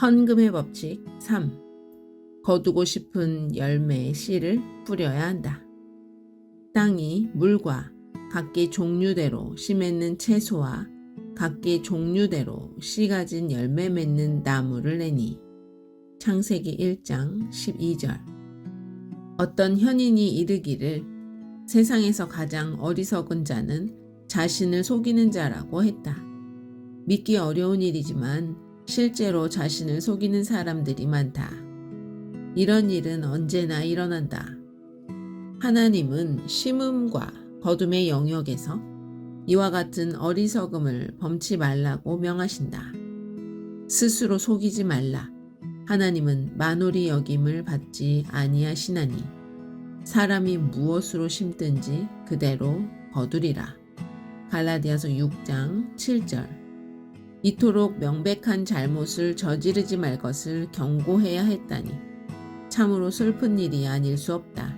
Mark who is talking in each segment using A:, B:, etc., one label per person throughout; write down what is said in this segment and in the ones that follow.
A: 헌금의 법칙 3. 거두고 싶은 열매의 씨를 뿌려야 한다. 땅이 물과 각기 종류대로 씨 맺는 채소와 각기 종류대로 씨 가진 열매 맺는 나무를 내니. 창세기 1장 12절. 어떤 현인이 이르기를 세상에서 가장 어리석은 자는 자신을 속이는 자라고 했다. 믿기 어려운 일이지만 실제로 자신을 속이는 사람들이 많다. 이런 일은 언제나 일어난다. 하나님은 심음과 거둠의 영역에서 이와 같은 어리석음을 범치 말라고 명하신다. 스스로 속이지 말라. 하나님은 만홀히 여김을 받지 아니하시나니 사람이 무엇으로 심든지 그대로 거두리라. 갈라디아서 6장 7절. 이토록 명백한 잘못을 저지르지 말 것을 경고해야 했다니 참으로 슬픈 일이 아닐 수 없다.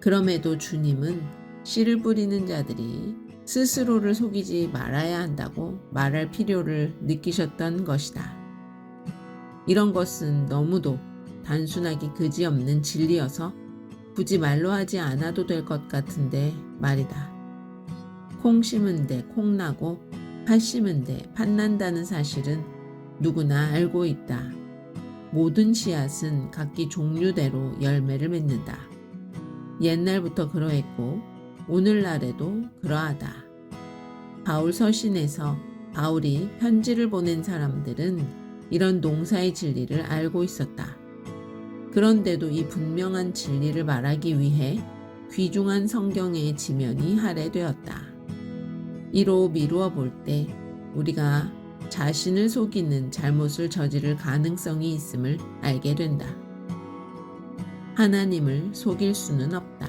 A: 그럼에도 주님은 씨를 뿌리는 자들이 스스로를 속이지 말아야 한다고 말할 필요를 느끼셨던 것이다. 이런 것은 너무도 단순하기 그지없는 진리여서 굳이 말로 하지 않아도 될 것 같은데 말이다. 콩 심은 데 콩 나고 팥 심은 데 팥 난다는 사실은 누구나 알고 있다. 모든 씨앗은 각기 종류대로 열매를 맺는다. 옛날부터 그러했고 오늘날에도 그러하다. 바울 서신에서 바울이 편지를 보낸 사람들은 이런 농사의 진리를 알고 있었다. 그런데도 이 분명한 진리를 말하기 위해 귀중한 성경의 지면이 할애되었다. 이로 미루어 볼 때 우리가 자신을 속이는 잘못을 저지를 가능성이 있음을 알게 된다. 하나님을 속일 수는 없다.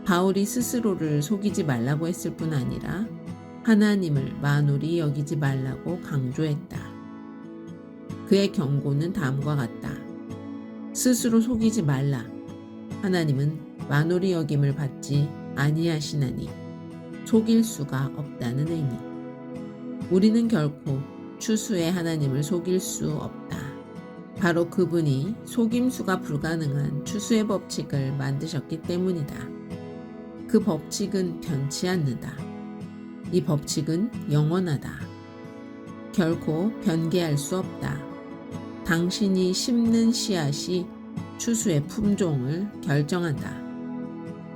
A: 바울이 스스로를 속이지 말라고 했을 뿐 아니라 하나님을 만홀히 여기지 말라고 강조했다. 그의 경고는 다음과 같다. 스스로 속이지 말라. 하나님은 만홀히 여김을 받지 아니하시나니 속일 수가 없다는 의미. 우리는 결코 추수의 하나님을 속일 수 없다. 바로 그분이 속임수가 불가능한 추수의 법칙을 만드셨기 때문이다. 그 법칙은 변치 않는다. 이 법칙은 영원하다. 결코 변개할 수 없다. 당신이 심는 씨앗이 추수의 품종을 결정한다.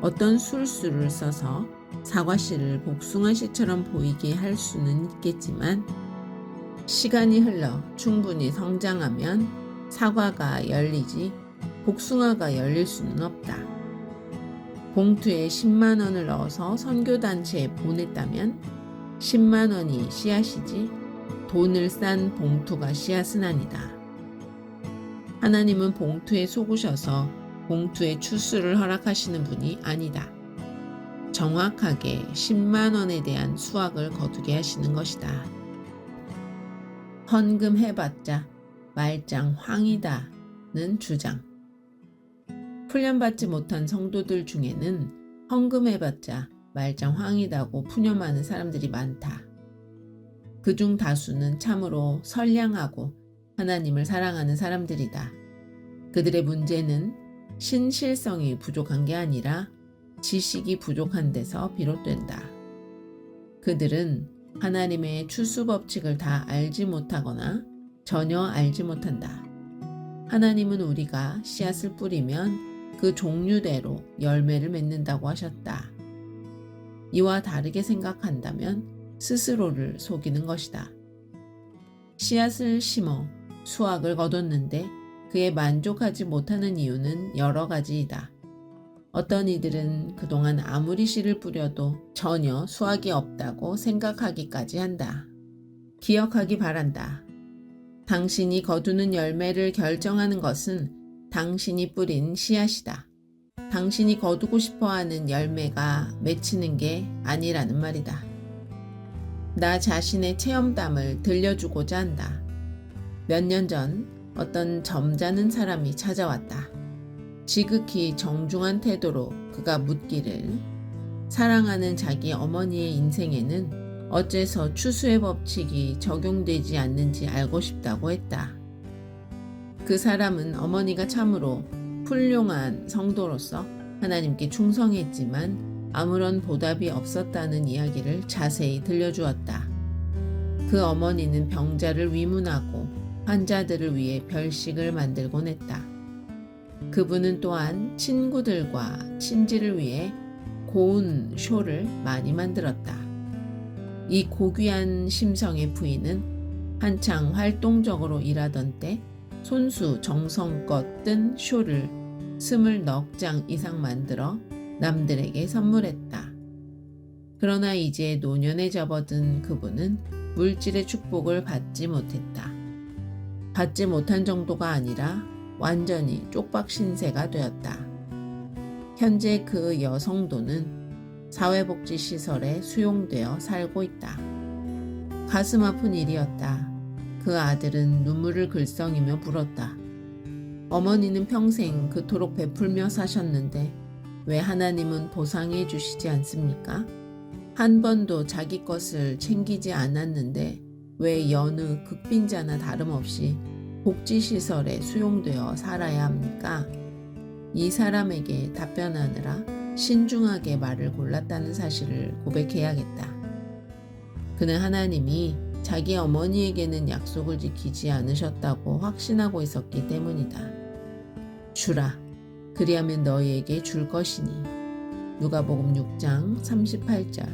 A: 어떤 술수를 써서 사과씨를 복숭아씨처럼 보이게 할 수는 있겠지만 시간이 흘러 충분히 성장하면 사과가 열리지 복숭아가 열릴 수는 없다. 봉투에 10만 원을 넣어서 선교단체에 보냈다면 10만 원이 씨앗이지 돈을 싼 봉투가 씨앗은 아니다. 하나님은 봉투에 속으셔서 봉투의 추수를 허락하시는 분이 아니다. 정확하게 10만 원에 대한 수확을 거두게 하시는 것이다. 헌금해봤자 말짱 황이다는 주장. 훈련받지 못한 성도들 중에는 헌금해봤자 말짱 황이다고 푸념하는 사람들이 많다. 그중 다수는 참으로 선량하고 하나님을 사랑하는 사람들이다. 그들의 문제는 신실성이 부족한 게 아니라 지식이 부족한 데서 비롯된다. 그들은 하나님의 추수 법칙을 다 알지 못하거나 전혀 알지 못한다. 하나님은 우리가 씨앗을 뿌리면 그 종류대로 열매를 맺는다고 하셨다. 이와 다르게 생각한다면 스스로를 속이는 것이다. 씨앗을 심어 수확을 거뒀는데 그에 만족하지 못하는 이유는 여러 가지이다. 어떤 이들은 그동안 아무리 씨를 뿌려도 전혀 수확이 없다고 생각하기까지 한다. 기억하기 바란다. 당신이 거두는 열매를 결정하는 것은 당신이 뿌린 씨앗이다. 당신이 거두고 싶어하는 열매가 맺히는 게 아니라는 말이다. 나 자신의 체험담을 들려주고자 한다. 몇 년 전 어떤 점잖은 사람이 찾아왔다. 지극히 정중한 태도로 그가 묻기를 사랑하는 자기 어머니의 인생에는 어째서 추수의 법칙이 적용되지 않는지 알고 싶다고 했다. 그 사람은 어머니가 참으로 훌륭한 성도로서 하나님께 충성했지만 아무런 보답이 없었다는 이야기를 자세히 들려주었다. 그 어머니는 병자를 위문하고 환자들을 위해 별식을 만들곤 했다. 그분은 또한 친구들과 친지를 위해 고운 쇼를 많이 만들었다. 이 고귀한 심성의 부인은 한창 활동적으로 일하던 때 손수 정성껏 뜬 쇼를 20넉장 이상 만들어 남들에게 선물했다. 그러나 이제 노년에 접어든 그분은 물질의 축복을 받지 못했다. 받지 못한 정도가 아니라 완전히 쪽박 신세가 되었다. 현재 그 여성도는 사회복지시설에 수용되어 살고 있다. 가슴 아픈 일이었다. 그 아들은 눈물을 글썽이며 불었다. 어머니는 평생 그토록 베풀며 사셨는데 왜 하나님은 보상해 주시지 않습니까? 한 번도 자기 것을 챙기지 않았는데 왜 여느 극빈자나 다름없이 복지시설에 수용되어 살아야 합니까? 이 사람에게 답변하느라 신중하게 말을 골랐다는 사실을 고백해야겠다. 그는 하나님이 자기 어머니에게는 약속을 지키지 않으셨다고 확신하고 있었기 때문이다. 주라, 그리하면 너희에게 줄 것이니. 누가복음 6장 38절.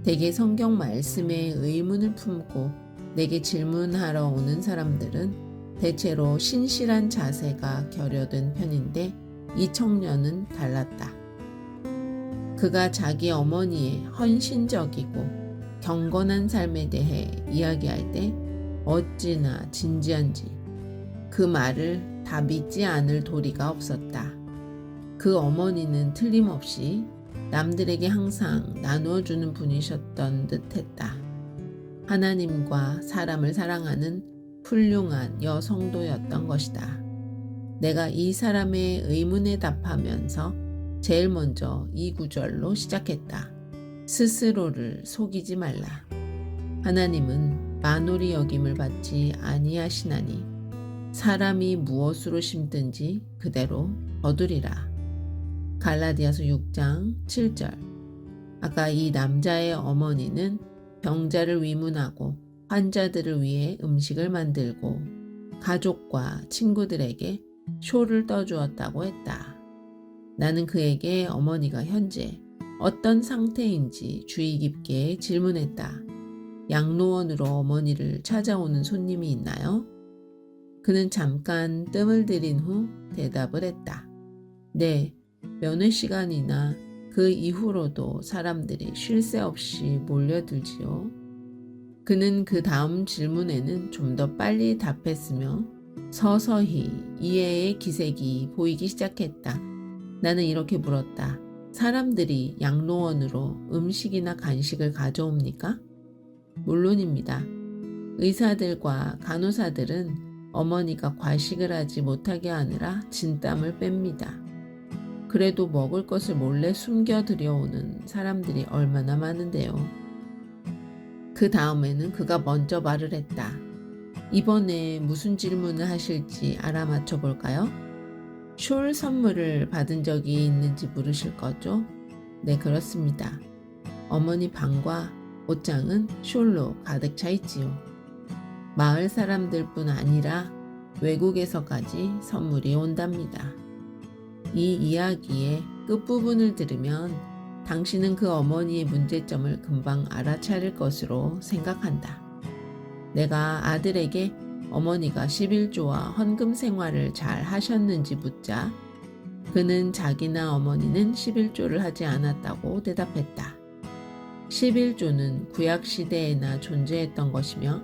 A: 대개 성경 말씀에 의문을 품고 내게 질문하러 오는 사람들은 대체로 신실한 자세가 결여된 편인데 이 청년은 달랐다. 그가 자기 어머니의 헌신적이고 경건한 삶에 대해 이야기할 때 어찌나 진지한지 그 말을 다 믿지 않을 도리가 없었다. 그 어머니는 틀림없이 남들에게 항상 나누어주는 분이셨던 듯했다. 하나님과 사람을 사랑하는 훌륭한 여성도였던 것이다. 내가 이 사람의 의문에 답하면서 제일 먼저 이 구절로 시작했다. 스스로를 속이지 말라. 하나님은 만홀히 여김을 받지 아니하시나니 사람이 무엇으로 심든지 그대로 거두리라. 갈라디아서 6장 7절. 아까 이 남자의 어머니는 병자를 위문하고 환자들을 위해 음식을 만들고 가족과 친구들에게 쇼를 떠주었다고 했다. 나는 그에게 어머니가 현재 어떤 상태인지 주의 깊게 질문했다. 양로원으로 어머니를 찾아오는 손님이 있나요? 그는 잠깐 뜸을 들인 후 대답을 했다. 네, 면회 시간이나 그 이후로도 사람들이 쉴 새 없이 몰려들지요. 그는 그 다음 질문에는 좀 더 빨리 답했으며 서서히 이해의 기색이 보이기 시작했다. 나는 이렇게 물었다. 사람들이 양로원으로 음식이나 간식을 가져옵니까? 물론입니다. 의사들과 간호사들은 어머니가 과식을 하지 못하게 하느라 진땀을 뺍니다. 그래도 먹을 것을 몰래 숨겨 들여오는 사람들이 얼마나 많은데요. 그 다음에는 그가 먼저 말을 했다. 이번에 무슨 질문을 하실지 알아맞혀 볼까요? 숄 선물을 받은 적이 있는지 물으실 거죠? 네, 그렇습니다. 어머니 방과 옷장은 숄로 가득 차 있지요. 마을 사람들뿐 아니라 외국에서까지 선물이 온답니다. 이 이야기의 끝부분을 들으면 당신은 그 어머니의 문제점을 금방 알아차릴 것으로 생각한다. 내가 아들에게 어머니가 11조와 헌금 생활을 잘 하셨는지 묻자 그는 자기나 어머니는 11조를 하지 않았다고 대답했다. 11조는 구약시대에나 존재했던 것이며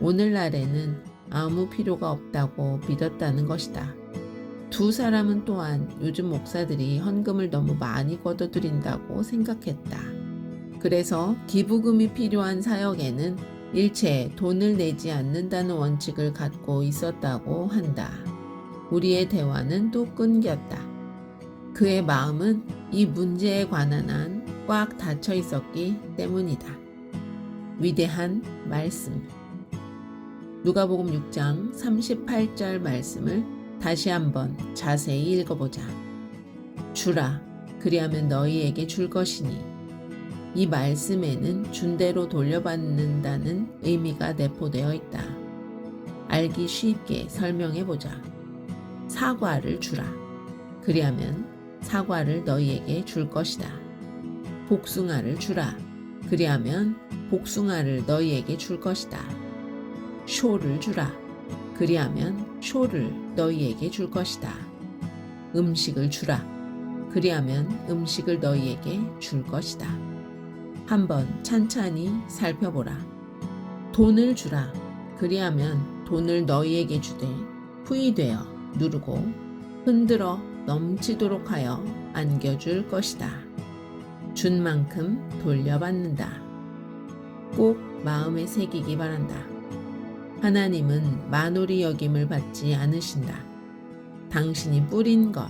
A: 오늘날에는 아무 필요가 없다고 믿었다는 것이다. 두 사람은 또한 요즘 목사들이 헌금을 너무 많이 걷어들인다고 생각했다. 그래서 기부금이 필요한 사역에는 일체 돈을 내지 않는다는 원칙을 갖고 있었다고 한다. 우리의 대화는 또 끊겼다. 그의 마음은 이 문제에 관한 한 꽉 닫혀 있었기 때문이다. 위대한 말씀. 누가복음 6장 38절 말씀을 다시 한번 자세히 읽어보자. 주라, 그리하면 너희에게 줄 것이니. 이 말씀에는 준 대로 돌려받는다는 의미가 내포되어 있다. 알기 쉽게 설명해보자. 사과를 주라. 그리하면 사과를 너희에게 줄 것이다. 복숭아를 주라. 그리하면 복숭아를 너희에게 줄 것이다. 쇼를 주라. 그리하면 쇼를 너희에게 줄 것이다. 음식을 주라. 그리하면 음식을 너희에게 줄 것이다. 한번 찬찬히 살펴보라. 돈을 주라. 그리하면 돈을 너희에게 주되 후이되어 누르고 흔들어 넘치도록 하여 안겨줄 것이다. 준 만큼 돌려받는다. 꼭 마음에 새기기 바란다. 하나님은 만홀히 여김을 받지 않으신다. 당신이 뿌린 것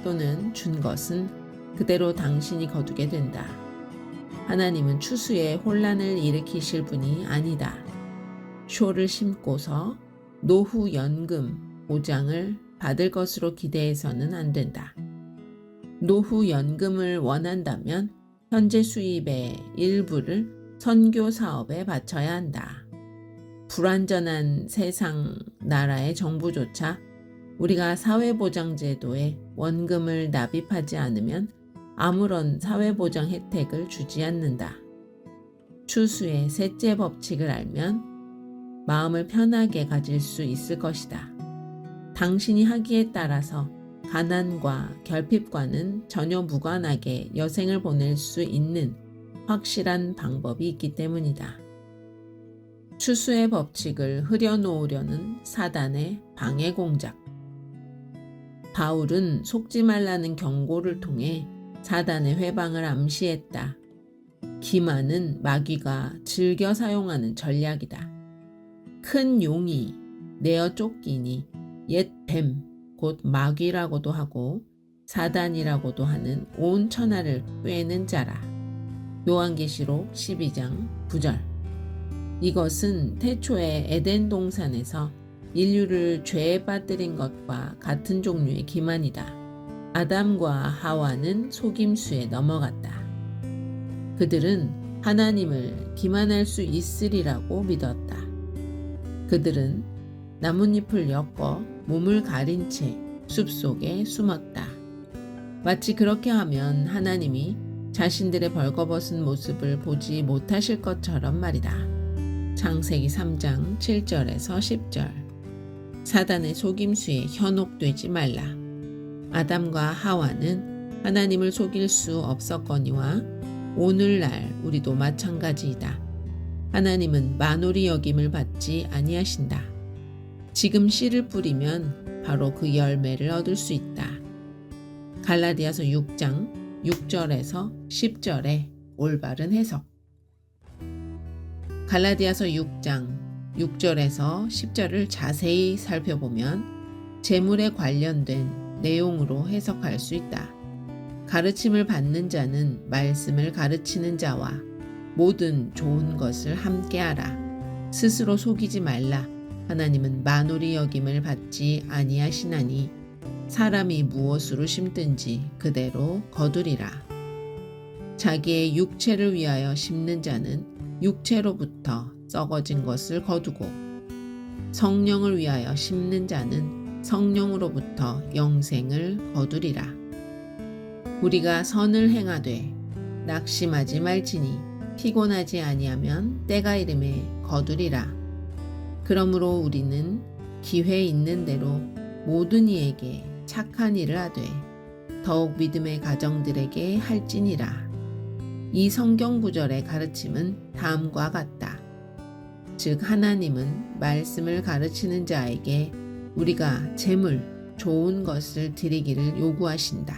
A: 또는 준 것은 그대로 당신이 거두게 된다. 하나님은 추수에 혼란을 일으키실 분이 아니다. 쇼를 심고서 노후 연금, 보장을 받을 것으로 기대해서는 안 된다. 노후 연금을 원한다면 현재 수입의 일부를 선교 사업에 바쳐야 한다. 불완전한 세상 나라의 정부조차 우리가 사회보장제도에 원금을 납입하지 않으면 아무런 사회보장 혜택을 주지 않는다. 추수의 셋째 법칙을 알면 마음을 편하게 가질 수 있을 것이다. 당신이 하기에 따라서 가난과 결핍과는 전혀 무관하게 여생을 보낼 수 있는 확실한 방법이 있기 때문이다. 추수의 법칙을 흐려놓으려는 사단의 방해 공작. 바울은 속지 말라는 경고를 통해 사단의 회방을 암시했다. 기만은 마귀가 즐겨 사용하는 전략이다. 큰 용이 내어 쫓기니 옛 뱀, 곧 마귀라고도 하고 사단이라고도 하는 온 천하를 꿰는 자라. 요한계시록 12장 9절. 이것은 태초의 에덴 동산에서 인류를 죄에 빠뜨린 것과 같은 종류의 기만이다. 아담과 하와는 속임수에 넘어갔다. 그들은 하나님을 기만할 수 있으리라고 믿었다. 그들은 나뭇잎을 엮어 몸을 가린 채 숲속에 숨었다. 마치 그렇게 하면 하나님이 자신들의 벌거벗은 모습을 보지 못하실 것처럼 말이다. 창세기 3장 7절에서 10절. 사단의 속임수에 현혹되지 말라. 아담과 하와는 하나님을 속일 수 없었거니와 오늘날 우리도 마찬가지이다. 하나님은 만홀히 여김을 받지 아니하신다. 지금 씨를 뿌리면 바로 그 열매를 얻을 수 있다. 갈라디아서 6장 6절에서 10절의 올바른 해석. 갈라디아서 6장 6절에서 10절을 자세히 살펴보면 재물에 관련된 내용으로 해석할 수 있다. 가르침을 받는 자는 말씀을 가르치는 자와 모든 좋은 것을 함께하라. 스스로 속이지 말라. 하나님은 만홀히 여김을 받지 아니하시나니 사람이 무엇으로 심든지 그대로 거두리라. 자기의 육체를 위하여 심는 자는 육체로부터 썩어진 것을 거두고 성령을 위하여 심는 자는 성령으로부터 영생을 거두리라. 우리가 선을 행하되 낙심하지 말지니 피곤하지 아니하면 때가 이름에 거두리라. 그러므로 우리는 기회 있는 대로 모든 이에게 착한 일을 하되 더욱 믿음의 가정들에게 할지니라. 이 성경 구절의 가르침은 다음과 같다. 즉 하나님은 말씀을 가르치는 자에게 우리가 재물, 좋은 것을 드리기를 요구하신다.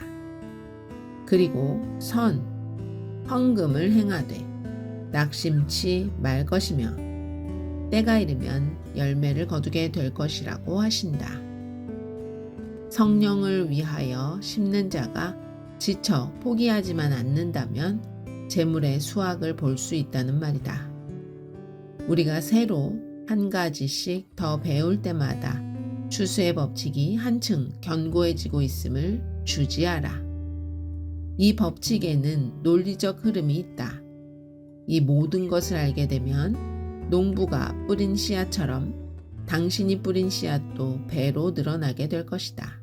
A: 그리고 선, 헌금을 행하되 낙심치 말 것이며 때가 이르면 열매를 거두게 될 것이라고 하신다. 성령을 위하여 심는 자가 지쳐 포기하지만 않는다면 재물의 수확을 볼 수 있다는 말이다. 우리가 새로 한 가지씩 더 배울 때마다 추수의 법칙이 한층 견고해지고 있음을 주지하라. 이 법칙에는 논리적 흐름이 있다. 이 모든 것을 알게 되면 농부가 뿌린 씨앗처럼 당신이 뿌린 씨앗도 배로 늘어나게 될 것이다.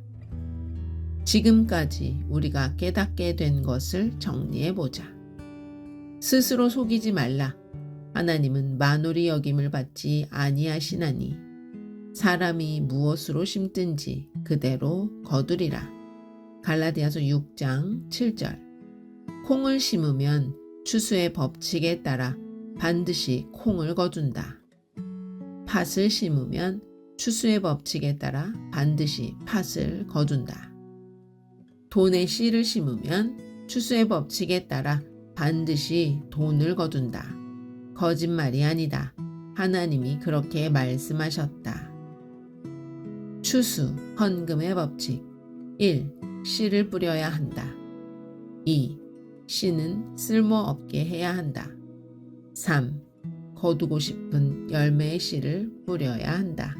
A: 지금까지 우리가 깨닫게 된 것을 정리해보자. 스스로 속이지 말라. 하나님은 만홀히 여김을 받지 아니하시나니 사람이 무엇으로 심든지 그대로 거두리라. 갈라디아서 6장 7절. 콩을 심으면 추수의 법칙에 따라 반드시 콩을 거둔다. 팥을 심으면 추수의 법칙에 따라 반드시 팥을 거둔다. 돈의 씨를 심으면 추수의 법칙에 따라 반드시 돈을 거둔다. 거짓말이 아니다. 하나님이 그렇게 말씀하셨다. 추수, 헌금의 법칙. 1. 씨를 뿌려야 한다. 2. 씨는 쓸모없게 해야 한다. 3. 거두고 싶은 열매의 씨를 뿌려야 한다.